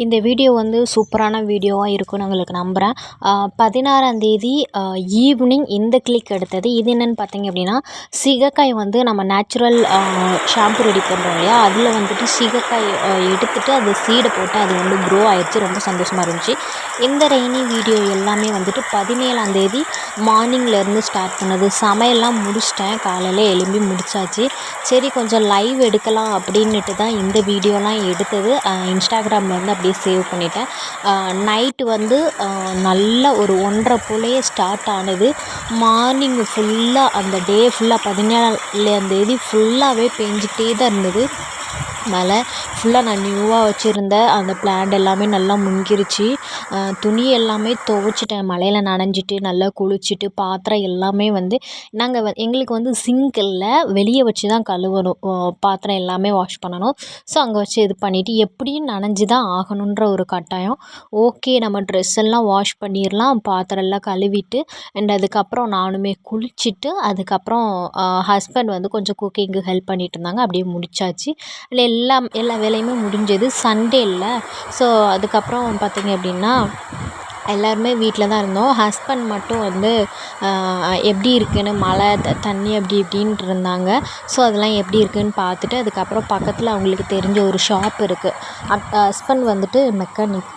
இந்த வீடியோ வந்து சூப்பரான வீடியோவா இருக்கும்னு உங்களுக்கு நம்புகிறேன். 16ஆம் தேதி ஈவினிங் இந்த கிளிக் எடுத்தது. இது என்னன்னு பார்த்தீங்க அப்படின்னா, சிகைக்காய் வந்து நம்ம நேச்சுரல் ஷாம்பு ரெடி பண்ணுறோம் இல்லையா, அதில் வந்துட்டு சிகைக்காய் எடுத்துட்டு அது சீடை போட்டு அது வந்து க்ரோ ஆயிடுச்சு. ரொம்ப சந்தோஷமாக இருந்துச்சு. இந்த ரெய்னி வீடியோ எல்லாமே வந்துட்டு 17ஆம் தேதி மார்னிங்லேருந்து ஸ்டார்ட் பண்ணது. சமையல்லாம் முடிச்சிட்டேன், காலையில் எழும்பி முடிச்சாச்சு. சரி கொஞ்சம் லைவ் எடுக்கலாம் அப்படின்னுட்டு தான் இந்த வீடியோலாம் எடுத்தது. இன்ஸ்டாகிராமில் வந்து அப்படியே சேவ் பண்ணிட்டேன். நைட்டு வந்து நல்ல ஒரு 1:30 போலயே ஸ்டார்ட் ஆனது. மார்னிங் ஃபுல்லாக அந்த டே ஃபுல்லாக 17ஆம் தேதி ஃபுல்லாகவே பேஞ்சிக்கிட்டே தான் இருந்தது மழை. ஃபுல்லாக நான் நியூவாக வச்சுருந்த அந்த பிளான்ட் எல்லாமே நல்லா முங்கிருச்சு. துணி எல்லாமே துவைச்சிட்டேன், மழையில் நனைஞ்சிட்டு நல்லா குளிச்சுட்டு. பாத்திரம் எல்லாமே வந்து நாங்கள் எங்களுக்கு வந்து சிங்க் இல்லை, வெளியே வச்சு தான் கழுவணும். பாத்திரம் எல்லாமே வாஷ் பண்ணணும். ஸோ அங்கே வச்சு இது பண்ணிவிட்டு எப்படியும் நனைஞ்சி தான் ஆகணுன்ற ஒரு கட்டாயம். ஓகே நம்ம ட்ரெஸ் எல்லாம் வாஷ் பண்ணிடலாம், பாத்திரம் எல்லாம் கழுவிட்டு அண்ட் அதுக்கப்புறம் நானுமே குளிச்சுட்டு அதுக்கப்புறம் ஹஸ்பண்ட் வந்து கொஞ்சம் குக்கிங்கு ஹெல்ப் பண்ணிட்டு இருந்தாங்க. அப்படியே முடிச்சாச்சு. எல்லா வேலையுமே முடிஞ்சது. சண்டே இல்லை. ஸோ அதுக்கப்புறம் பார்த்திங்க அப்படின்னா எல்லாருமே வீட்டில் தான் இருந்தோம். ஹஸ்பண்ட் மட்டும் வந்து எப்படி இருக்குன்னு மழை தண்ணி அப்படி இப்படின்ட்டு இருந்தாங்க. ஸோ அதெல்லாம் எப்படி இருக்குதுன்னு பார்த்துட்டு அதுக்கப்புறம் பக்கத்தில் அவங்களுக்கு தெரிஞ்ச ஒரு ஷாப் இருக்குது. ஹஸ்பண்ட் வந்துட்டு மெக்கானிக்,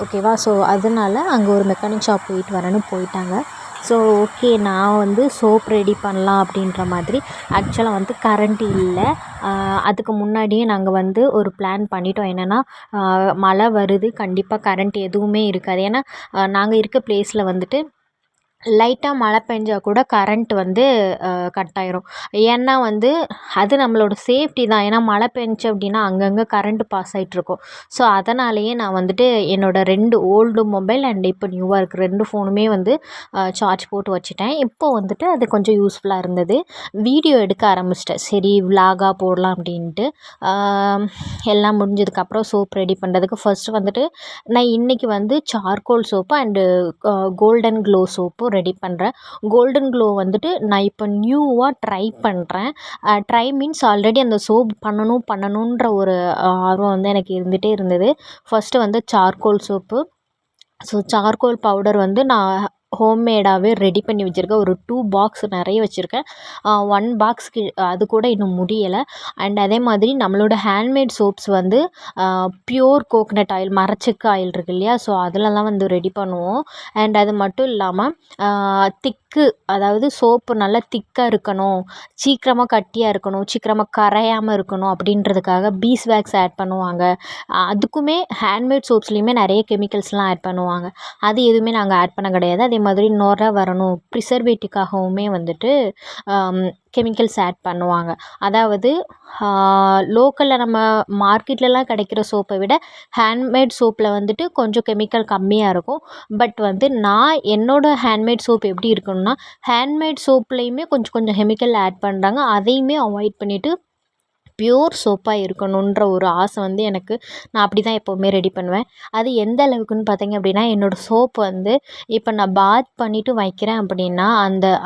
ஓகேவா. ஸோ அதனால அங்கே ஒரு மெக்கானிக் ஷாப் போயிட்டு வரேன்னு போயிட்டாங்க. ஸோ ஓகே நான் வந்து சோப் ரெடி பண்ணலாம் அப்படின்ற மாதிரி. ஆக்சுவலாக வந்து கரண்ட் இல்லை. அதுக்கு முன்னாடியே நாங்கள் வந்து ஒரு பிளான் பண்ணிட்டோம். என்னென்னா மழை வருது, கண்டிப்பாக கரண்ட் எதுவுமே இருக்காது. ஏன்னா நாங்கள் இருக்க பிளேஸில் வந்துட்டு லைட்டாக மழை பெஞ்சா கூட கரண்ட் வந்து கட் ஆயிரும். ஏன்னா வந்து அது நம்மளோட சேஃப்டி தான். ஏன்னா மழை பெஞ்சுச்சு அப்படின்னா அங்கங்கே கரண்ட் பாஸ் ஆகிட்ருக்கும். ஸோ அதனாலேயே நான் வந்துட்டு என்னோடய 2 ஓல்டு மொபைல் அண்ட் இப்போ நியூவாக இருக்கிற 2 ஃபோனுமே வந்து சார்ஜ் போட்டு வச்சுட்டேன். இப்போ வந்துட்டு அது கொஞ்சம் யூஸ்ஃபுல்லாக இருந்தது. வீடியோ எடுக்க ஆரம்பிச்சிட்டேன். சரி விலாகாக போடலாம் அப்படின்ட்டு. எல்லாம் முடிஞ்சதுக்கப்புறம் சோப் ரெடி பண்ணுறதுக்கு ஃபர்ஸ்ட்டு வந்துட்டு நான் இன்றைக்கி வந்து charcoal soap and golden glow soap ready பண்ணுறேன். கோல்டன் க்ளோ வந்துட்டு நான் இப்போ நியூவாக ட்ரை பண்ணுறேன். ட்ரை மீன்ஸ் ஆல்ரெடி அந்த சோப் பண்ணணுன்ற ஒரு ஆர்வம் வந்து எனக்கு இருந்துகிட்டே இருந்தது. ஃபஸ்ட்டு வந்து சார்கோல் சோப்பு. ஸோ சார்கோல் பவுடர் வந்து நான் ஹோம்மேடாகவே ரெடி பண்ணி வச்சுருக்கேன். ஒரு 2 பாக்ஸ் நிறைய வச்சுருக்கேன். 1 பாக்ஸ்க்கு அது கூட இன்னும் முடியலை. அண்ட் அதே மாதிரி நம்மளோட ஹேண்ட்மேட் சோப்ஸ் வந்து ப்யூர் கோகனட் ஆயில், மரச்செக்கு ஆயில் இருக்குது இல்லையா, ஸோ அதிலலாம் வந்து ரெடி பண்ணுவோம். அண்ட் அது மட்டும் இல்லாமல் திக்கு, அதாவது சோப்பு நல்லா திக்காக இருக்கணும், சீக்கிரமாக கட்டியாக இருக்கணும், சீக்கிரமாக கரையாமல் இருக்கணும் அப்படின்றதுக்காக பீஸ் வேக்ஸ் ஆட் பண்ணுவாங்க. அதுக்குமே ஹேண்ட்மேட் சோப்ஸ்லேயுமே நிறைய கெமிக்கல்ஸ்லாம் ஆட் பண்ணுவாங்க. அது எதுவுமே நாங்கள் ஆட் பண்ண கிடையாது. அதே மாதிரி நொரை வரணும், ப்ரிசர்வேட்டிவ்காகவுமே வந்துட்டு கெமிக்கல்ஸ் ஆட் பண்ணுவாங்க. அதாவது லோக்கலில் நம்ம மார்க்கெட்லலாம் கிடைக்கிற சோப்பை விட ஹேண்ட்மேட் சோப்பில் வந்துட்டு கொஞ்சம் கெமிக்கல் கம்மியாக இருக்கும். பட் வந்து நான் என்னோடய ஹேண்ட்மேட் சோப் எப்படி இருக்கணும்னா, ஹேண்ட்மேட் சோப்லேயுமே கொஞ்சம் கொஞ்சம் கெமிக்கல் ஆட் பண்ணுறாங்க. அதையுமே அவாய்ட் பண்ணிவிட்டு ப்யூர் சோப்பாக இருக்கணுன்ற ஒரு ஆசை வந்து எனக்கு. நான் அப்படி தான் எப்போவுமே ரெடி பண்ணுவேன். அது எந்த அளவுக்குன்னு பார்த்தீங்க அப்படின்னா, என்னோடய சோப் வந்து இப்போ நான் பாத் பண்ணிவிட்டு வைக்கிறேன் அப்படின்னா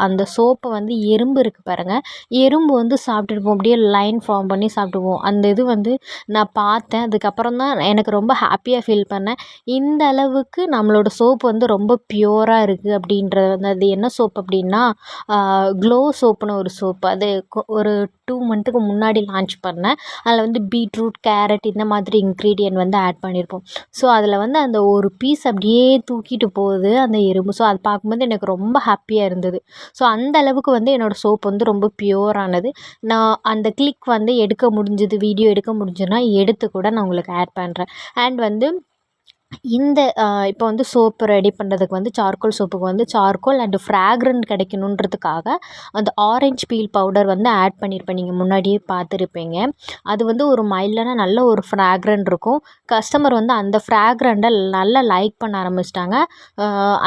அந்த சோப்பை வந்து எறும்பு இருக்குது பாருங்கள், எறும்பு வந்து சாப்பிட்டுட்டு போகும். அப்படியே லைன் ஃபார்ம் பண்ணி சாப்பிட்டு போகும். அந்த இது வந்து நான் பார்த்தேன். அதுக்கப்புறம் தான் எனக்கு ரொம்ப ஹாப்பியாக ஃபீல் பண்ணேன். இந்த அளவுக்கு நம்மளோட சோப்பு வந்து ரொம்ப ப்யூராக இருக்குது அப்படின்றது வந்து. அது என்ன சோப் அப்படின்னா க்ளோ சோப்புன்னு ஒரு சோப்பு. அது ஒரு 2 மந்த்துக்கு முன்னாடி லான்ச் பண்ணேன். அதில் வந்து பீட்ரூட், கேரட் இந்த மாதிரி இன்க்ரீடியன்ட் வந்து ஆட் பண்ணியிருப்போம். ஸோ அதில் வந்து அந்த ஒரு பீஸ் அப்படியே தூக்கிட்டு போகுது அந்த எறும்பு. ஸோ அது பார்க்கும்போது எனக்கு ரொம்ப ஹாப்பியாக இருந்தது. ஸோ அந்த அளவுக்கு வந்து என்னோடய சோப் வந்து ரொம்ப ப்யூரானது. நான் அந்த கிளிக் வந்து எடுக்க முடிஞ்சது, வீடியோ எடுக்க முடிஞ்சதுன்னா எடுத்து கூட நான் உங்களுக்கு ஆட் பண்ணுறேன். அண்ட் வந்து இந்த இப்போ வந்து சோப்பு ரெடி பண்ணுறதுக்கு வந்து சார்கோல் சோப்புக்கு வந்து சார்கோல் அண்டு ஃப்ராக்ரண்ட் கிடைக்கணுன்றதுக்காக அந்த ஆரஞ்ச் பீல் பவுடர் வந்து ஆட் பண்ணியிருப்பேன். நீங்கள் முன்னாடியே பார்த்துருப்பீங்க. அது வந்து ஒரு மைல்டான நல்ல ஒரு ஃப்ராக்ரண்ட் இருக்கும். கஸ்டமர் வந்து அந்த ஃப்ராக்ரண்ட்டை நல்லா லைக் பண்ண ஆரம்பிச்சிட்டாங்க.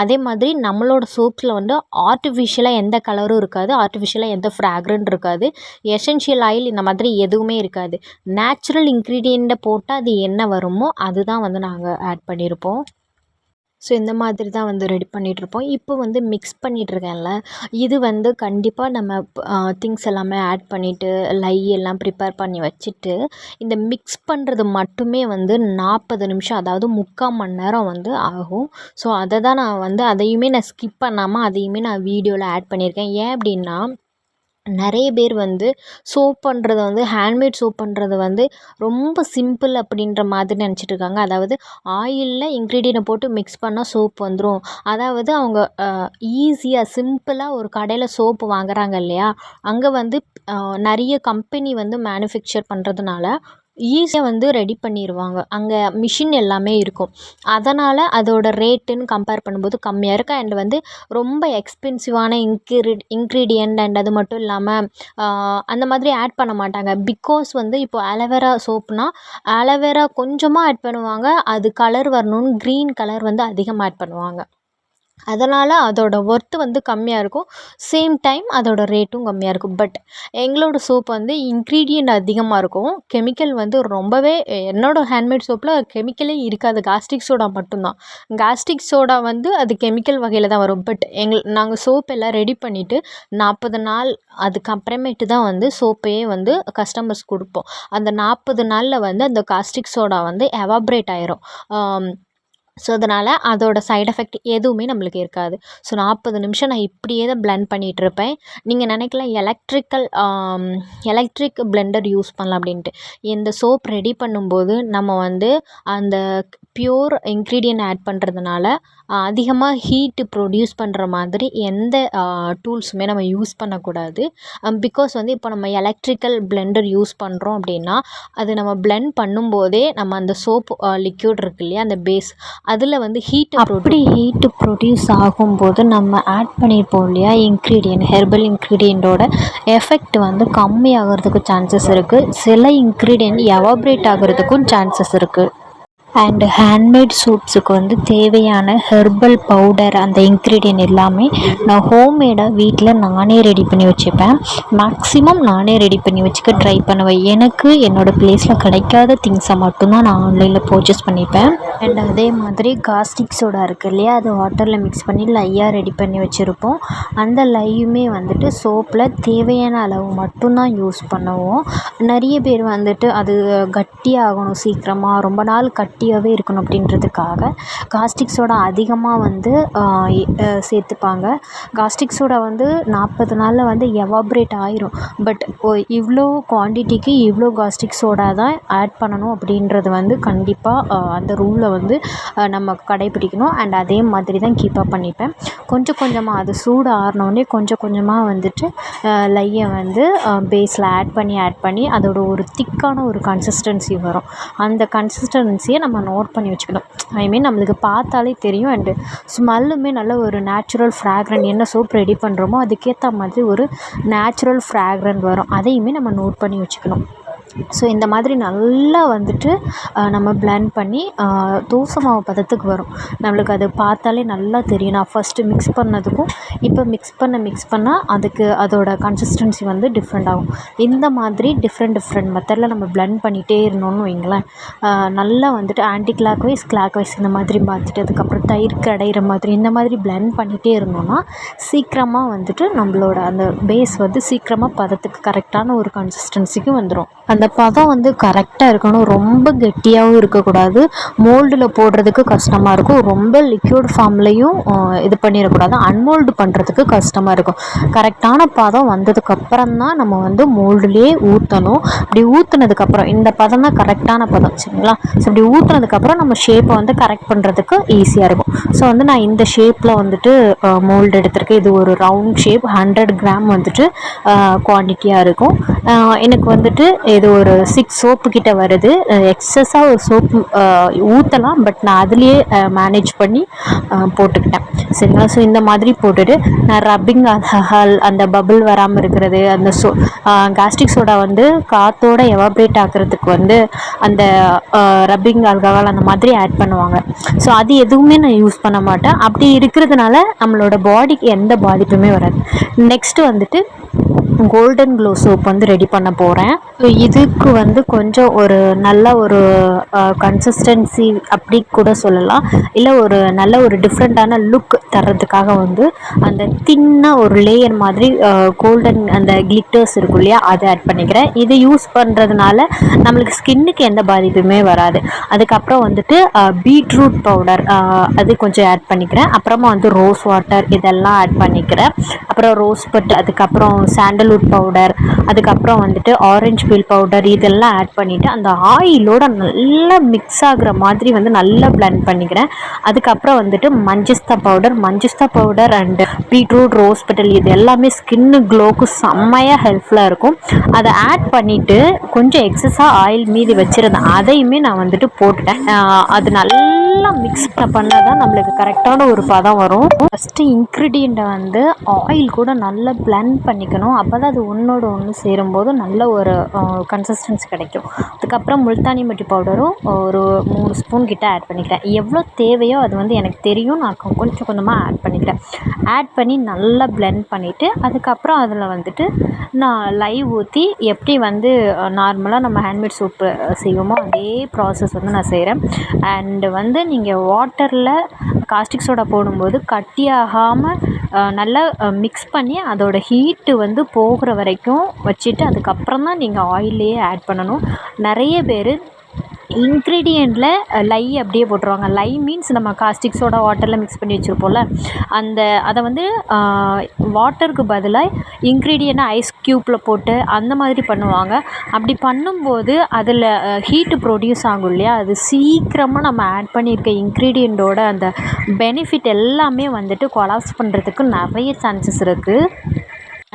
அதே மாதிரி நம்மளோட சோப்ஸில் வந்து ஆர்டிஃபிஷியலாக எந்த கலரும் இருக்காது, ஆர்டிஃபிஷியலாக எந்த ஃப்ராக்ரண்ட் இருக்காது, எசென்ஷியல் ஆயில் இந்த மாதிரி எதுவுமே இருக்காது. நேச்சுரல் இன்க்ரீடியண்ட்டை போட்டால் அது என்ன வருமோ அதுதான் வந்து நாங்கள் ஆட் பண்ணியிருப்போம். ஸோ இந்த மாதிரி தான் வந்து ரெடி பண்ணிகிட்ருப்போம். இப்போ வந்து மிக்ஸ் பண்ணிகிட்ருக்கேன்ல, இது வந்து கண்டிப்பாக நம்ம திங்ஸ் எல்லாமே ஆட் பண்ணிவிட்டு எல்லாம் ப்ரிப்பேர் பண்ணி வச்சுட்டு இந்த மிக்ஸ் பண்ணுறது மட்டுமே வந்து 40 நிமிஷம், அதாவது 3/4 மணி நேரம் வந்து ஆகும். ஸோ அதை தான் நான் வந்து அதையுமே நான் ஸ்கிப் பண்ணாமல் அதையுமே நான் வீடியோவில் ஆட் பண்ணியிருக்கேன். ஏன் அப்படின்னா நிறைய பேர் வந்து சோப் பண்ணுறது வந்து ஹேண்ட்மேட் சோப் பண்ணுறது வந்து ரொம்ப சிம்பிள் அப்படின்ற மாதிரி நினச்சிட்ருக்காங்க. அதாவது ஆயிலில் இன்க்ரீடியண்ட்டை போட்டு மிக்ஸ் பண்ணால் சோப் வந்துடும். அதாவது அவங்க ஈஸியாக சிம்பிளாக ஒரு கடையில் சோப்பு வாங்குறாங்க இல்லையா, அங்கே வந்து நிறைய கம்பெனி வந்து மேனுஃபேக்சர் பண்ணுறதுனால ஈஸியாக வந்து ரெடி பண்ணிடுவாங்க. அங்கே மிஷின் எல்லாமே இருக்கும். அதனால் அதோட ரேட்டுன்னு கம்பேர் பண்ணும்போது கம்மியாக இருக்குது. அண்ட் வந்து ரொம்ப எக்ஸ்பென்சிவான இன்க்ரீடியண்ட் அண்ட் அது மட்டும் இல்லாமல் அந்த மாதிரி ஆட் பண்ண மாட்டாங்க. பிகாஸ் வந்து இப்போ ஆலோவேரா சோப்னா ஆலோவேரா கொஞ்சமாக ஆட் பண்ணுவாங்க. அது கலர் வரணும்னு க்ரீன் கலர் வந்து அதிகமாக ஆட் பண்ணுவாங்க. அதனால் அதோட ஒர்த்து வந்து கம்மியாக இருக்கும். சேம் டைம் அதோட ரேட்டும் கம்மியாக இருக்கும். பட் எங்களோட சோப் வந்து இன்க்ரீடியண்ட் அதிகமாக இருக்கும். கெமிக்கல் வந்து ரொம்பவே என்னோடய ஹேண்ட்மேட் சோப்பில் கெமிக்கலே இருக்காது. காஸ்டிக் சோடா மட்டும்தான். காஸ்டிக் சோடா வந்து அது கெமிக்கல் வகையில் தான் வரும். பட் நாங்கள் சோப் எல்லாம் ரெடி பண்ணிவிட்டு 40 நாள் அதுக்கப்புறமேட்டு தான் வந்து சோப்பையே வந்து கஸ்டமர்ஸ் கொடுப்போம். அந்த 40 நாளில் வந்து அந்த காஸ்டிக் சோடா வந்து எவாப்ரேட் ஆயிரும். ஸோ அதனால் அதோட சைட் எஃபெக்ட் எதுவுமே நம்மளுக்கு இருக்காது. ஸோ 40 நிமிஷம் நான் இப்படியே தான் பிளெண்ட் பண்ணிகிட்ருப்பேன். நீங்கள் நினைக்கலாம் எலக்ட்ரிக் பிளெண்டர் யூஸ் பண்ணலாம் அப்படின்ட்டு. இந்த சோப் ரெடி பண்ணும்போது நம்ம வந்து அந்த பியூர் இன்க்ரீடியன்ட் ஆட் பண்ணுறதுனால அதிகமாக ஹீட்டு ப்ரொடியூஸ் பண்ணுற மாதிரி எந்த டூல்ஸுமே நம்ம யூஸ் பண்ணக்கூடாது. பிகாஸ் வந்து இப்போ நம்ம எலக்ட்ரிக்கல் பிளெண்டர் யூஸ் பண்ணுறோம் அப்படின்னா அது நம்ம பிளெண்ட் பண்ணும்போதே நம்ம அந்த சோப் லிக்யூட் இருக்கு இல்லையா, அந்த பேஸ் அதில் வந்து ஹீட்டு ப்ரொடியூஸ் ஆகும்போது நம்ம ஆட் பண்ணியிருப்போம் இல்லையா ஹெர்பல் இன்க்ரீடியண்ட்டோட எஃபெக்ட் வந்து கம்மி ஆகிறதுக்கு சான்சஸ் இருக்குது. சில இன்க்ரீடியண்ட் எவாப்ரேட் ஆகிறதுக்கும் சான்சஸ் இருக்குது. அண்ட் ஹேண்ட்மேட் சோப்ஸுக்கு வந்து தேவையான ஹெர்பல் பவுடர் அந்த இன்க்ரீடியன்ட் எல்லாமே நான் ஹோம்மேடாக வீட்டில் நானே ரெடி பண்ணி வச்சுப்பேன். மேக்ஸிமம் நானே ரெடி பண்ணி வச்சுக்க ட்ரை பண்ணுவேன். எனக்கு என்னோடய ப்ளேஸில் கிடைக்காத திங்ஸை மட்டும்தான் நான் ஆன்லைனில் பர்ச்சேஸ் பண்ணிப்பேன். அண்ட் அதே மாதிரி காஸ்டிக் சோடா இருக்குது இல்லையா, அது வாட்டரில் மிக்ஸ் பண்ணி லையாக ரெடி பண்ணி வச்சுருப்போம். அந்த லையுமே வந்துட்டு சோப்பில் தேவையான அளவு மட்டும்தான் யூஸ் பண்ணுவோம். நிறைய பேர் வந்துட்டு அது கட்டியாகணும், சீக்கிரமாக ரொம்ப நாள் கட்டியாகவே இருக்கணும் அப்படின்றதுக்காக காஸ்டிக் சோடா அதிகமாக வந்து சேர்த்துப்பாங்க. காஸ்டிக் சோடா வந்து 40 நாளில் வந்து எவாப்ரேட் ஆயிரும். பட் இவ்வளோ குவான்டிட்டிக்கு இவ்வளோ காஸ்டிக் சோடா தான் ஆட் பண்ணணும் அப்படின்றது வந்து கண்டிப்பாக அந்த ரூலை வந்து நம்ம கடைப்பிடிக்கணும். அண்ட் அதே மாதிரி தான் கீப்பப் பண்ணிப்பேன். கொஞ்சம் கொஞ்சமாக அது சூடு ஆறினோடனே கொஞ்சம் கொஞ்சமாக வந்துட்டு லையை வந்து பேஸில் ஆட் பண்ணி அதோட ஒரு திக்கான ஒரு கன்சிஸ்டன்சி வரும். அந்த கன்சிஸ்டன்சியை நம்ம நோட் பண்ணி வச்சுக்கணும். ஐ மீன் நம்மளுக்கு பார்த்தாலே தெரியும். அண்டு ஸ்மெல்லுமே நல்ல ஒரு நேச்சுரல் ஃப்ராக்ரன்ட், என்ன சோப் ரெடி பண்ணுறோமோ அதுக்கேற்ற மாதிரி ஒரு நேச்சுரல் ஃப்ராக்ரன்ட் வரும். அதையுமே நம்ம நோட் பண்ணி வச்சுக்கணும். ஸோ இந்த மாதிரி நல்லா வந்துட்டு நம்ம பிளெண்ட் பண்ணி தோசை மாவு பதத்துக்கு வரும். நம்மளுக்கு அது பார்த்தாலே நல்லா தெரியும். நான் ஃபஸ்ட்டு மிக்ஸ் பண்ணதுக்கும் இப்போ மிக்ஸ் பண்ணால் அதுக்கு அதோட கன்சிஸ்டன்சி வந்து டிஃப்ரெண்ட் ஆகும். இந்த மாதிரி டிஃப்ரெண்ட் மெத்தடில் நம்ம பிளெண்ட் பண்ணிகிட்டே இருந்தோம்னு வைங்களேன், நல்லா வந்துட்டு ஆன்டி கிளாக் வைஸ் இந்த மாதிரி மாற்றிட்டு அதுக்கப்புறம் தயிர் கடையிற மாதிரி இந்த மாதிரி பிளெண்ட் பண்ணிகிட்டே இருந்தோம்னா சீக்கிரமாக வந்துட்டு நம்மளோட அந்த பேஸ் வந்து சீக்கிரமாக பதத்துக்கு கரெக்டான ஒரு கன்சிஸ்டன்சிக்கு வந்துடும். அந்த பதம் வந்து கரெக்டாக இருக்கணும். ரொம்ப கெட்டியாகவும் இருக்கக்கூடாது, மோல்டில் போடுறதுக்கு கஷ்டமாக இருக்கும். ரொம்ப லிக்யூட் ஃபார்ம்லேயும் இது பண்ணிடக்கூடாது, அன்மோல்டு பண்ணுறதுக்கு கஷ்டமாக இருக்கும். கரெக்டான பதம் வந்ததுக்கப்புறம் தான் நம்ம வந்து மோல்டுலேயே ஊற்றணும். இப்படி ஊற்றுனதுக்கப்புறம் இந்த பதம் தான் கரெக்டான பதம், சரிங்களா? ஸோ இப்படி ஊற்றுனதுக்கப்புறம் நம்ம ஷேப்பை வந்து கரெக்ட் பண்ணுறதுக்கு ஈஸியாக இருக்கும். ஸோ வந்து நான் இந்த ஷேப்பில் வந்துட்டு மோல்டு எடுத்திருக்கேன். இது ஒரு ரவுண்ட் ஷேப், 100 கிராம் வந்துட்டு குவான்டிட்டியாக இருக்கும். எனக்கு வந்துட்டு இது ஒரு 6 சோப்பு கிட்ட வருது. எக்ஸஸாக ஒரு சோப்பு ஊற்றலாம், பட் நான் அதுலேயே மேனேஜ் பண்ணி போட்டுக்கிட்டேன், சரிங்களா? ஸோ இந்த மாதிரி போட்டுட்டு நான் ரப்பிங் ஆல்கஹால், அந்த பபிள் வராமல் இருக்கிறது, அந்த காஸ்டிக் சோடா வந்து காற்றோட எவாப்ரேட் ஆகிறதுக்கு வந்து அந்த ரப்பிங் ஆல்கஹால் அந்த மாதிரி ஆட் பண்ணுவாங்க. ஸோ அது எதுவுமே நான் யூஸ் பண்ண மாட்டேன். அப்படி இருக்கிறதுனால நம்மளோட பாடிக்கு எந்த பாதிப்புமே வராது. நெக்ஸ்ட்டு வந்துட்டு கோல்டன் க்ளோ சோப் வந்து ரெடி பண்ண போகிறேன். ஸோ இதுக்கு வந்து கொஞ்சம் ஒரு நல்ல ஒரு கன்சிஸ்டன்சி அப்படி கூட சொல்லலாம், இல்லை ஒரு நல்ல ஒரு டிஃப்ரெண்ட்டான லுக் தர்றதுக்காக வந்து அந்த தின்னாக ஒரு லேயர் மாதிரி கோல்டன் அந்த கிளிட்டர்ஸ் இருக்கும் இல்லையா, அதை ஆட் பண்ணிக்கிறேன். இது யூஸ் பண்ணுறதுனால நம்மளுக்கு ஸ்கின்னுக்கு எந்த பாதிப்புமே வராது. அதுக்கப்புறம் வந்துட்டு பீட்ரூட் பவுடர் அது கொஞ்சம் ஆட் பண்ணிக்கிறேன். அப்புறமா வந்து ரோஸ் வாட்டர் இதெல்லாம் ஆட் பண்ணிக்கிறேன். அப்புறம் ரோஸ் பட், அதுக்கப்புறம் சாண்டல்வுட் பவுடர், அதுக்கப்புறம் வந்துட்டு ஆரஞ்சு பீல் பவுடர் இதெல்லாம் ஆட் பண்ணிவிட்டு அந்த ஆயிலோட நல்லா மிக்ஸ் ஆகுற மாதிரி வந்து நல்லா பிளெண்ட் பண்ணிக்கிறேன். அதுக்கப்புறம் வந்துட்டு மஞ்சஸ்தா powder and beetroot, rose petal இது எல்லாமே ஸ்கின்னு க்ளோக்கு செம்மையாக ஹெல்ப்ஃபுல்லாக இருக்கும். அதை ஆட் பண்ணிவிட்டு கொஞ்சம் எக்ஸஸாக ஆயில் மீதி வச்சுருந்தேன், அதையுமே நான் வந்துட்டு போட்டுட்டேன். அது நல்லா மிக்ஸ் பண்ணால் தான் நம்மளுக்கு கரெக்டான ஒரு பதம் வரும். ஃபஸ்ட்டு இன்க்ரீடியண்ட்டை வந்து ஆயில் கூட நல்லா பிளெண்ட் பண்ணிக்கணும். அப்போ தான் அது ஒன்றோடு ஒன்று சேரும்போது நல்ல ஒரு கன்சிஸ்டன்சி கிடைக்கும். அதுக்கப்புறம் முல்தானி மட்டி பவுடரும் ஒரு 3 ஸ்பூன் கிட்ட ஆட் பண்ணிக்கிறேன். எவ்வளோ தேவையோ அது வந்து எனக்கு தெரியும், நான் கொஞ்சம் கொஞ்சமாக ஆட் பண்ணிக்கிறேன். ஆட் பண்ணி நல்லா பிளெண்ட் பண்ணிவிட்டு அதுக்கப்புறம் அதில் வந்துட்டு நான் லைவ் ஊற்றி எப்படி வந்து நார்மலாக நம்ம ஹேண்ட்மேட் சோப்பு செய்வோமோ அதே ப்ராசஸ் வந்து நான் செய்கிறேன். அண்டு வந்து நீங்கள் வாட்டரில் காஸ்டிக் சோடா போடும்போது கட்டியாகாமல் நல்லா மிக்ஸ் பண்ணி அதோட ஹீட்டு வந்து போகிற வரைக்கும் வச்சுட்டு அதுக்கப்புறம் தான் நீங்கள் ஆயிலையே ஆட் பண்ணணும். நிறைய பேர் இன்க்ரீடியண்ட்டில் லை அப்படியே போட்டுருவாங்க. லை மீன்ஸ் நம்ம காஸ்டிக் சோடா வாட்டரில் மிக்ஸ் பண்ணி வச்சுருப்போம்ல, அதை வந்து வாட்டருக்கு பதிலாக இன்க்ரீடியண்ட்டை ஐஸ் க்யூப்பில் போட்டு அந்த மாதிரி பண்ணுவாங்க. அப்படி பண்ணும்போது அதில் ஹீட்டு ப்ரொடியூஸ் ஆகும் இல்லையா, அது சீக்கிரமாக நம்ம ஆட் பண்ணியிருக்க இன்க்ரீடியண்ட்டோட அந்த பெனிஃபிட் எல்லாமே வந்துட்டு கொலாப்ஸ் பண்ணுறதுக்கு நிறைய சான்சஸ் இருக்குது.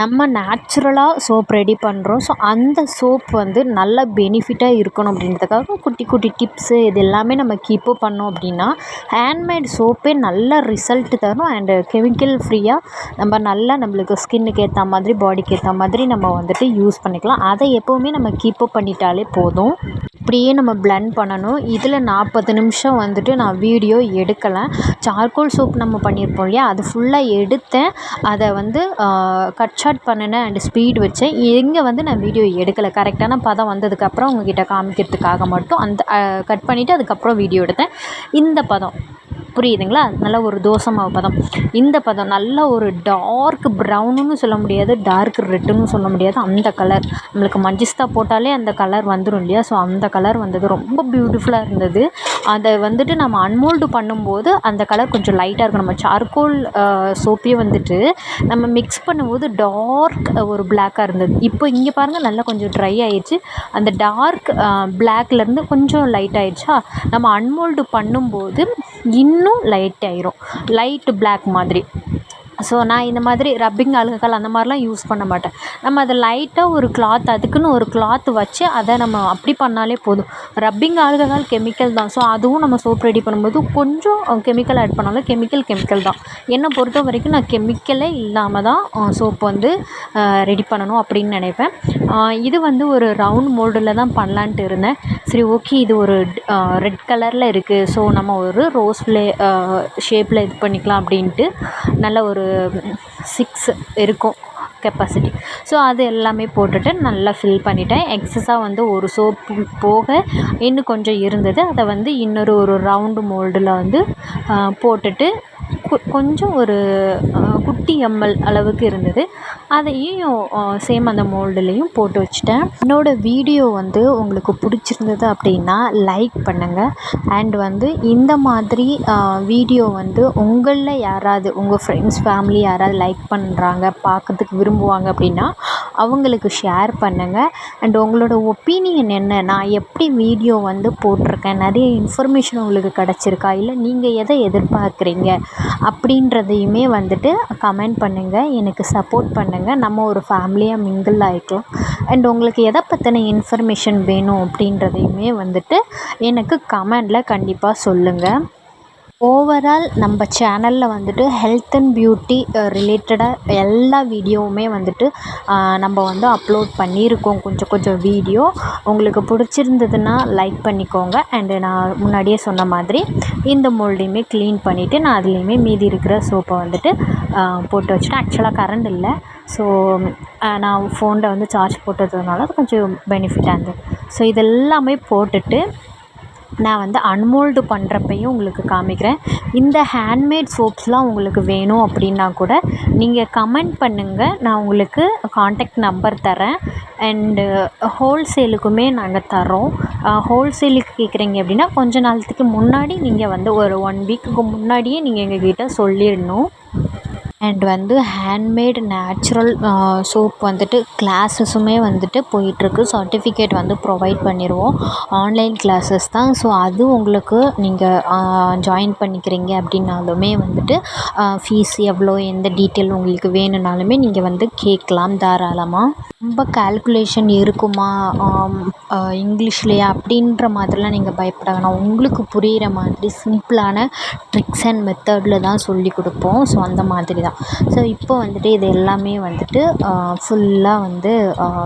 நம்ம நேச்சுரலாக சோப் ரெடி பண்ணுறோம். ஸோ அந்த சோப் வந்து நல்ல பெனிஃபிட்டாக இருக்கணும் அப்படின்றதுக்காக குட்டி குட்டி டிப்ஸு இது எல்லாமே நம்ம கீப்பப் பண்ணோம் அப்படின்னா ஹேண்ட்மேட் சோப்பே நல்ல ரிசல்ட் தரும். அண்டு கெமிக்கல் ஃப்ரீயாக நம்ம நல்லா நம்மளுக்கு ஸ்கின்னுக்கு ஏற்ற மாதிரி பாடிக்கு ஏற்ற மாதிரி நம்ம வந்துட்டு யூஸ் பண்ணிக்கலாம். அதை எப்போவுமே நம்ம கீப்பப் பண்ணிட்டாலே போதும். இப்படியே நம்ம பிளெண்ட் பண்ணணும். இதில் 40 நிமிஷம் வந்துட்டு நான் வீடியோ எடுக்கலை. சார்கோல் சோப் நம்ம பண்ணியிருப்போம் இல்லையா, அது ஃபுல்லாக எடுத்தேன். அதை வந்து கட் ஷாட் பண்ணினேன் அண்ட் ஸ்பீட் வச்சேன். இங்கே வந்து நான் வீடியோ எடுக்கலை. கரெக்டான பதம் வந்ததுக்கப்புறம் உங்ககிட்ட காமிக்கிறதுக்காக மட்டும் அந்த கட் பண்ணிவிட்டு அதுக்கப்புறம் வீடியோ எடுத்தேன். இந்த பதம் புரியுதுங்களா, நல்ல ஒரு தோசை மாவு பதம். இந்த பதம் நல்ல ஒரு டார்க் ப்ரௌனுன்னு சொல்ல முடியாது, டார்க் ரெட்டுன்னு சொல்ல முடியாது, அந்த கலர். நம்மளுக்கு மஞ்சஸ்தா போட்டாலே அந்த கலர் வந்துடும் இல்லையா, ஸோ அந்த கலர் வந்தது ரொம்ப பியூட்டிஃபுல்லாக இருந்தது. அதை வந்துட்டு நம்ம அன்மோல்டு பண்ணும்போது அந்த கலர் கொஞ்சம் லைட்டாக இருக்கும். நம்ம சார்கோல் சோப்பே வந்துட்டு நம்ம மிக்ஸ் பண்ணும்போது டார்க் ஒரு பிளாக்காக இருந்தது. இப்போ இங்கே பாருங்கள் நல்லா கொஞ்சம் ட்ரை ஆயிடுச்சு. அந்த டார்க் பிளாக்லேருந்து கொஞ்சம் லைட் ஆயிடுச்சா, நம்ம அன்மோல்டு பண்ணும்போது இன்னும் லைட் ஆயிரும், லைட் பிளாக் மாதிரி. ஸோ நான் இந்த மாதிரி ரப்பிங் ஆல்கஹால் அந்த மாதிரிலாம் யூஸ் பண்ண மாட்டேன். நம்ம அதை லைட்டாக ஒரு கிளாத், அதுக்குன்னு ஒரு கிளாத் வச்சு அதை நம்ம அப்படி பண்ணாலே போதும். ரப்பிங் ஆல்கஹால் கெமிக்கல் தான். ஸோ அதுவும் நம்ம சோப் ரெடி பண்ணும்போது கொஞ்சம் கெமிக்கல் ஆட் பண்ணாலும் கெமிக்கல் தான். என்னை பொறுத்த வரைக்கும் நான் கெமிக்கலே இல்லாமல் தான் சோப் வந்து ரெடி பண்ணணும் அப்படின்னு நினைப்பேன். இது வந்து ஒரு ரவுண்ட் மோல்டில் தான் பண்ணலான்ட்டு இருந்தேன். சரி ஓகே, இது ஒரு ரெட் கலரில் இருக்குது, ஸோ நம்ம ஒரு ரோஸ் ஷேப்பில் இது பண்ணிக்கலாம் அப்படின்ட்டு நல்ல ஒரு 6 இருக்கும் கெப்பாசிட்டி. ஸோ அது எல்லாமே போட்டுட்டு நல்லா ஃபில் பண்ணிட்டேன். எக்ஸஸாக வந்து ஒரு சோப்பு போக இன்னும் கொஞ்சம் இருந்தது, அதை வந்து இன்னொரு ரவுண்டு மோல்டில் வந்து போட்டுட்டு கொஞ்சம் ஒரு குட்டி எம்எல் அளவுக்கு இருந்தது, அதையும் சேம் அந்த மோல்டுலேயும் போட்டு வச்சுட்டேன். என்னோடய வீடியோ வந்து உங்களுக்கு பிடிச்சிருந்தது அப்படின்னா லைக் பண்ணுங்கள். அண்ட் வந்து இந்த மாதிரி வீடியோ வந்து உங்களில் யாராவது உங்கள் ஃப்ரெண்ட்ஸ் ஃபேமிலி யாராவது லைக் பண்ணுறாங்க, பார்க்கறதுக்கு விரும்புவாங்க அப்படின்னா அவங்களுக்கு ஷேர் பண்ணுங்கள். அண்ட் உங்களோட ஒப்பீனியன் என்ன, நான் எப்படி வீடியோ வந்து போட்டிருக்கேன், நிறைய இன்ஃபர்மேஷன் உங்களுக்கு கிடச்சிருக்கா, இல்லை நீங்கள் எதை எதிர்பார்க்குறீங்க அப்படின்றதையுமே வந்துட்டு கமெண்ட் பண்ணுங்கள், எனக்கு சப்போர்ட் பண்ணுங்கள். நம்ம ஒரு ஃபேமிலியாக மிங்கிள் ஆகிக்கலாம். அண்ட் உங்களுக்கு எதை பற்றின இன்ஃபர்மேஷன் வேணும் அப்படின்றதையுமே வந்துட்டு எனக்கு கமெண்டில் கண்டிப்பாக சொல்லுங்கள். ஓவரால் நம்ம சேனலில் வந்துட்டு ஹெல்த் அண்ட் பியூட்டி ரிலேட்டடாக எல்லா வீடியோவுமே வந்துட்டு நம்ம வந்து அப்லோட் பண்ணியிருக்கோம். கொஞ்சம் வீடியோ உங்களுக்கு பிடிச்சிருந்ததுன்னா லைக் பண்ணிக்கோங்க. அண்டு நான் முன்னாடியே சொன்ன மாதிரி இந்த மோல்டையுமே க்ளீன் பண்ணிவிட்டு நான் அதுலேயுமே மீதி இருக்கிற சோப்பை வந்துட்டு போட்டு வச்சுட்டேன். ஆக்சுவலாக கரண்ட் இல்லை, ஸோ நான் ஃபோனில் வந்து சார்ஜ் போட்டதுனால அது கொஞ்சம் பெனிஃபிட்டாக இருந்தது. ஸோ இதெல்லாமே போட்டுட்டு நான் வந்து அன்மோல்டு பண்ணுறப்பையும் உங்களுக்கு காமிக்கிறேன். இந்த ஹேண்ட்மேட் சோப்ஸ்லாம் உங்களுக்கு வேணும் அப்படின்னா கூட நீங்கள் கமெண்ட் பண்ணுங்கள். நான் உங்களுக்கு கான்டாக்ட் நம்பர் தரேன். அண்டு ஹோல்சேலுக்குமே நாங்கள் தரோம். ஹோல்சேலுக்கு கேட்குறீங்க அப்படின்னா கொஞ்ச நாளத்துக்கு முன்னாடி நீங்கள் வந்து ஒரு 1 வீக்குக்கு முன்னாடியே நீங்கள் எங்ககிட்ட சொல்லிடணும். அண்ட் வந்து ஹேண்ட்மேட் நேச்சுரல் சோப் வந்துட்டு கிளாஸஸுமே வந்துட்டு போயிட்டுருக்கு. சர்டிஃபிகேட் வந்து ப்ரொவைட் பண்ணிடுவோம். ஆன்லைன் கிளாஸஸ் தான். ஸோ அது உங்களுக்கு நீங்கள் ஜாயின் பண்ணிக்கிறீங்க அப்படின்னாலுமே வந்துட்டு ஃபீஸ் எவ்வளோ, எந்த டீட்டெயில் உங்களுக்கு வேணும்னாலுமே நீங்கள் வந்து கேட்கலாம் தாராளமாக. ரொம்ப கால்குலேஷன் இருக்குமா இங்கிலீஷ்லையா அப்படின்ற மாதிரிலாம் நீங்கள் பயப்பட வேணாம். உங்களுக்கு புரிகிற மாதிரி சிம்பிளான ட்ரிக்ஸ் அண்ட் மெத்தடில் தான் சொல்லி கொடுப்போம். ஸோ அந்த மாதிரி தான். ஸோ இப்போ வந்துட்டு இது எல்லாமே வந்துட்டு ஃபுல்லாக வந்து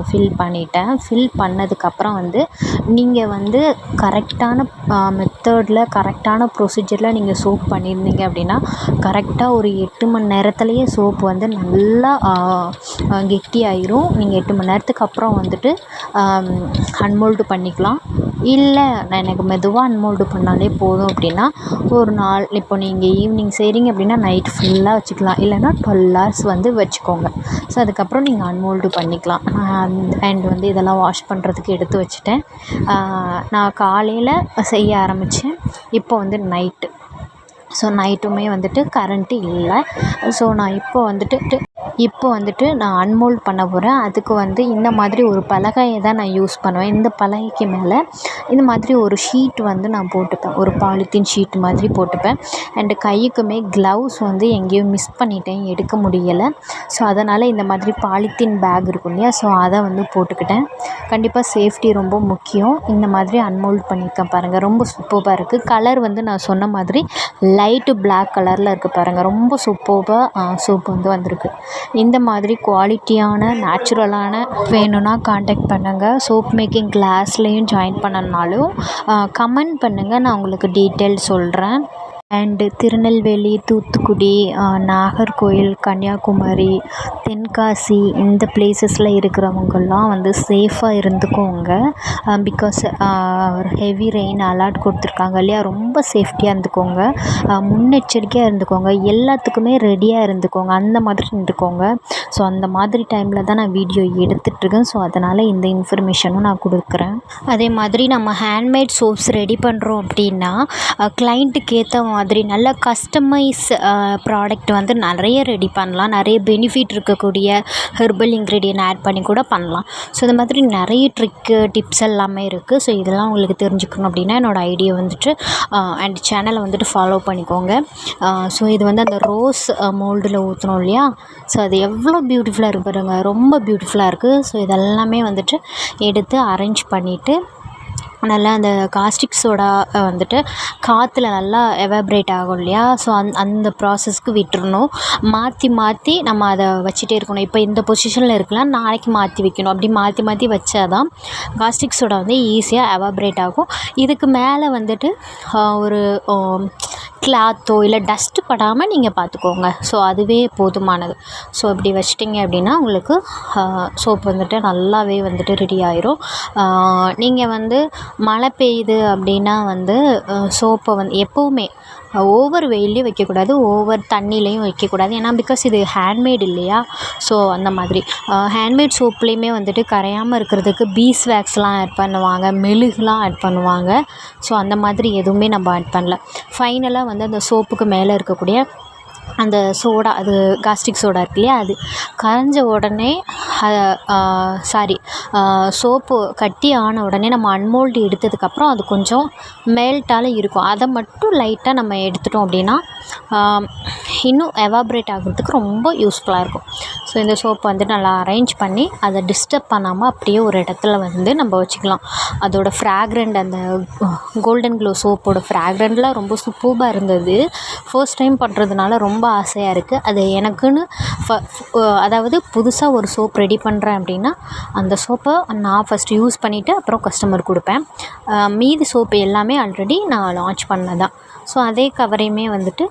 ஃபில் பண்ணிட்டேன். ஃபில் பண்ணதுக்கப்புறம் வந்து நீங்கள் வந்து கரெக்டான மெத்தடில் கரெக்டான ப்ரொசீஜரில் நீங்கள் சோப் பண்ணியிருந்தீங்க அப்படின்னா கரெக்டாக ஒரு 8 மணி நேரத்துலேயே சோப்பு வந்து நல்லா கெட்டியாயிரும். நீங்கள் 8 மணி நேரத்துக்கு அப்புறம் வந்துட்டு அன்மோல்டு பண்ணிக்கலாம். இல்லை நான் எனக்கு மெதுவாக அன்மோல்டு பண்ணாலே போதும் அப்படின்னா ஒரு நாள் இப்போ நீங்கள் ஈவினிங் செய்கிறீங்க அப்படின்னா நைட் ஃபுல்லாக வச்சுக்கலாம். இல்லைன்னா 12 hours வந்து வச்சுக்கோங்க. ஸோ அதுக்கப்புறம் நீங்கள் அன்மோல்டு பண்ணிக்கலாம். அண்ட் வந்து இதெல்லாம் வாஷ் பண்ணுறதுக்கு எடுத்து வச்சுட்டேன். நான் காலையில் செய்ய ஆரம்பித்தேன். இப்போ வந்து நைட்டு. ஸோ நைட்டுமே வந்துட்டு கரண்ட்டு இல்லை. ஸோ நான் இப்போ வந்துட்டு நான் அன்மோல்ட் பண்ண போகிறேன். அதுக்கு வந்து இந்த மாதிரி ஒரு பலகையை தான் நான் யூஸ் பண்ணுவேன். இந்த பலகைக்கு மேலே இந்த மாதிரி ஒரு ஷீட் வந்து நான் போட்டுப்பேன். ஒரு பாலித்தீன் ஷீட் மாதிரி போட்டுப்பேன். அண்டு கைக்குமே க்ளவுஸ் வந்து எங்கேயும் மிஸ் பண்ணிட்டேன், எடுக்க முடியலை. ஸோ அதனால் இந்த மாதிரி பாலித்தீன் பேக் இருக்கும் இல்லையா, ஸோ அதை வந்து போட்டுக்கிட்டேன். கண்டிப்பாக சேஃப்டி ரொம்ப முக்கியம். இந்த மாதிரி அன்மோல்ட் பண்ணியிருக்கேன் பாருங்கள். ரொம்ப சூப்பராக இருக்குது. கலர் வந்து நான் சொன்ன மாதிரி லைட்டு பிளாக் கலரில் இருக்குது பாருங்கள். ரொம்ப சூப்பராக சோப் வந்து வந்திருக்கு. இந்த மாதிரி குவாலிட்டியான நேச்சுரலான வேணும்னா காண்டாக்ட் பண்ணுங்கள். சோப் மேக்கிங் கிளாஸ்லேயும் ஜாயின் பண்ணனாலும் கமெண்ட் பண்ணுங்கள், நான் உங்களுக்கு டீட்டெயில் சொல்கிறேன். அண்டு திருநெல்வேலி, தூத்துக்குடி, நாகர்கோயில், கன்னியாகுமரி, தென்காசி இந்த பிளேசஸில் இருக்கிறவங்கெல்லாம் வந்து சேஃபாக இருந்துக்கோங்க. பிகாஸ் ஹெவி ரெயின் அலர்ட் கொடுத்துருக்காங்க இல்லையா, ரொம்ப சேஃப்டியாக இருந்துக்கோங்க. முன்னெச்சரிக்கையாக இருந்துக்கோங்க. எல்லாத்துக்குமே ரெடியாக இருந்துக்கோங்க. அந்த மாதிரி இருந்துக்கோங்க. ஸோ அந்த மாதிரி டைமில் தான் நான் வீடியோ எடுத்துகிட்ருக்கேன். ஸோ அதனால் இந்த இன்ஃபர்மேஷனும் நான் கொடுக்குறேன். அதே மாதிரி நம்ம ஹேண்ட்மேட் சோப்ஸ் ரெடி பண்ணுறோம் அப்படின்னா கிளைண்ட்டுக்கு ஏற்ற மாதிரி நல்ல கஸ்டமைஸ் ப்ராடக்ட் வந்து நிறைய ரெடி பண்ணலாம். நிறைய பெனிஃபிட் இருக்கக்கூடிய ஹெர்பல் இன்க்ரீடியன்ட் ஆட் பண்ணி கூட பண்ணலாம். ஸோ இந்த மாதிரி நிறைய ட்ரிக்கு டிப்ஸ் எல்லாமே இருக்குது. ஸோ இதெல்லாம் உங்களுக்கு தெரிஞ்சுக்கணும் அப்படின்னா என்னோடய ஐடியா வந்துட்டு அண்ட் சேனலை வந்துட்டு ஃபாலோ பண்ணிக்கோங்க. ஸோ இது வந்து அந்த ரோஸ் மோல்டில் ஊற்றணும் இல்லையா, ஸோ அது எவ்வளோ பியூட்டிஃபுல்லாக இருக்குது பாருங்க. ரொம்ப பியூட்டிஃபுல்லாக இருக்குது. ஸோ இதெல்லாமே வந்துட்டு எடுத்து அரேஞ்ச் பண்ணிவிட்டு நல்லா அந்த காஸ்டிக் சோடா வந்துட்டு காற்றுல நல்லா எவாப்ரேட் ஆகும் இல்லையா, ஸோ அந்த ப்ராசஸ்க்கு விட்டுறணும். மாற்றி நம்ம அதை வச்சுட்டே இருக்கணும். இப்போ இந்த பொசிஷனில் இருக்கலாம், நாளைக்கு மாற்றி வைக்கணும். அப்படி மாற்றி வச்சா தான் காஸ்டிக் சோடா வந்து ஈஸியாக எவாப்ரேட் ஆகும். இதுக்கு மேலே வந்துட்டு ஒரு கிளாத்தோ இல்லை டஸ்ட்டு படாமல் நீங்கள் பார்த்துக்கோங்க. ஸோ அதுவே போதுமானது. ஸோ இப்படி வச்சிட்டிங்க அப்படின்னா உங்களுக்கு சோப் வந்துட்டு நல்லாவே வந்துட்டு ரெடி ஆயிரும். நீங்கள் வந்து மழை பெய்யுது அப்படின்னா வந்து சோப்பை வந்து எப்போவுமே ஓவர் வெயிலையும் வைக்கக்கூடாது, ஓவர் தண்ணிலையும் வைக்கக்கூடாது. ஏன்னா பிகாஸ் இது ஹேண்ட்மேட் இல்லையா, ஸோ அந்த மாதிரி ஹேண்ட்மேட் சோப்லேயுமே வந்துட்டு கரையாமல் இருக்கிறதுக்கு பீஸ் வேக்ஸ்லாம் ஆட் பண்ணுவாங்க, மெழுகுலாம் ஆட் பண்ணுவாங்க. ஸோ அந்த மாதிரி எதுவுமே நம்ம ஆட் பண்ணல. ஃபைனலாக வந்து அந்த சோப்புக்கு மேலே இருக்கக்கூடிய அந்த சோடா, அது காஸ்டிக் சோடா இருக்கு இல்லையா, அது கரைஞ்ச உடனே சோப்பு கட்டி ஆன உடனே நம்ம அன்மோல்டு எடுத்ததுக்கப்புறம் அது கொஞ்சம் மெல்ட்டால் இருக்கும். அதை மட்டும் லைட்டாக நம்ம எடுத்துட்டோம் அப்படின்னா இன்னும் எவாப்ரேட் ஆகிறதுக்கு ரொம்ப யூஸ்ஃபுல்லாக இருக்கும். ஸோ இந்த சோப்பை வந்துட்டு நல்லா அரேஞ்ச் பண்ணி அதை டிஸ்டர்ப் பண்ணாமல் அப்படியே ஒரு இடத்துல வந்து நம்ம வச்சுக்கலாம். அதோட ஃப்ராக்ரண்ட், அந்த கோல்டன் க்ளோ சோப்போட ஃப்ராக்ரண்ட்லாம் ரொம்ப சூப்பராக இருந்தது. ஃபர்ஸ்ட் டைம் பண்ணுறதுனால ரொம்ப ஆசையாக இருக்குது. அது எனக்குன்னு அதாவது புதுசாக ஒரு சோப் ரெடி பண்ணுறேன் அப்படின்னா அந்த சோப்பை நான் ஃபஸ்ட்டு யூஸ் பண்ணிவிட்டு அப்புறம் கஸ்டமர் கொடுப்பேன். மீதி சோப்பு எல்லாமே ஆல்ரெடி நான் லான்ச் பண்ணதான். ஸோ அதே கவரையுமே வந்துட்டு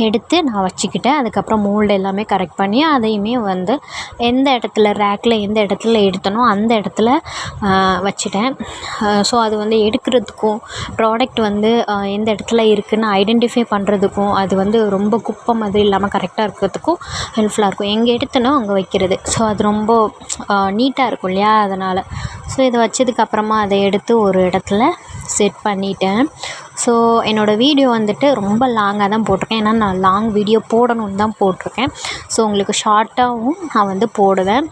எடுத்து நான் வச்சுக்கிட்டேன். அதுக்கப்புறம் மோல்டு எல்லாமே கரெக்ட் பண்ணி அதையுமே வந்து எந்த இடத்துல ரேக்கில் எந்த இடத்துல எடுத்தனோ அந்த இடத்துல வச்சுட்டேன். ஸோ அது வந்து எடுக்கிறதுக்கும் ப்ராடக்ட் வந்து எந்த இடத்துல இருக்குதுன்னு ஐடென்டிஃபை பண்ணுறதுக்கும் அது வந்து ரொம்ப குப்பை மாதிரி இல்லாமல் கரெக்டாக இருக்கிறதுக்கும் ஹெல்ப்ஃபுல்லாக இருக்கும். எங்கே எடுத்தனோ அங்கே வைக்கிறது. ஸோ அது ரொம்ப நீட்டாக இருக்கும் இல்லையா, அதனால். ஸோ இதை வச்சதுக்கப்புறமா அதை எடுத்து ஒரு இடத்துல செட் பண்ணிட்டேன். ஸோ என்னோடய வீடியோ வந்துட்டு ரொம்ப லாங்காக தான் போட்டிருக்கேன். ஏன்னா நான் லாங் வீடியோ போடணுன்னு தான் போட்டிருக்கேன். ஸோ உங்களுக்கு ஷார்ட்டாகவும் நான் வந்து போடுவேன்.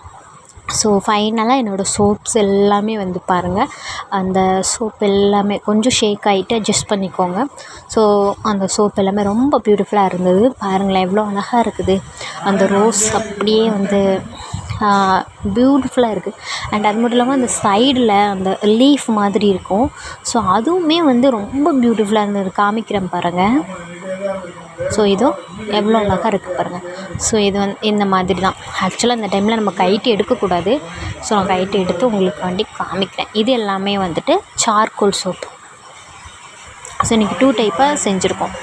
ஸோ ஃபைனலாக என்னோடய சோப்ஸ் எல்லாமே வந்து பாருங்கள், அந்த சோப் எல்லாமே கொஞ்சம் ஷேக் ஆகிட்டு அட்ஜஸ்ட் பண்ணிக்கோங்க. ஸோ அந்த சோப் எல்லாமே ரொம்ப பியூட்டிஃபுல்லாக இருந்தது. பாருங்களேன் எவ்வளோ அழகாக இருக்குது. அந்த ரோஸ் அப்படியே வந்து பியூட்டிஃபுல்லாக இருக்குது. அண்ட் அது மட்டும் இல்லாமல் அந்த சைடில் அந்த லீஃப் மாதிரி இருக்கும். ஸோ அதுவுமே வந்து ரொம்ப பியூட்டிஃபுல்லாக இருந்தது. காமிக்கிறேன் பாருங்கள். ஸோ இதுவும் எவ்வளோ அழகாக இருக்குது பாருங்கள். ஸோ இது வந்து இந்த மாதிரி தான். ஆக்சுவலாக இந்த டைமில் நம்ம கைட்டு எடுக்கக்கூடாது. ஸோ நான் கைட்டு எடுத்து உங்களுக்கு வண்டி காமிக்கிறேன். இது எல்லாமே வந்துட்டு சார்கோல் சோப்பு. ஸோ இன்றைக்கி 2 டைப்பாக செஞ்சுருக்கோம்.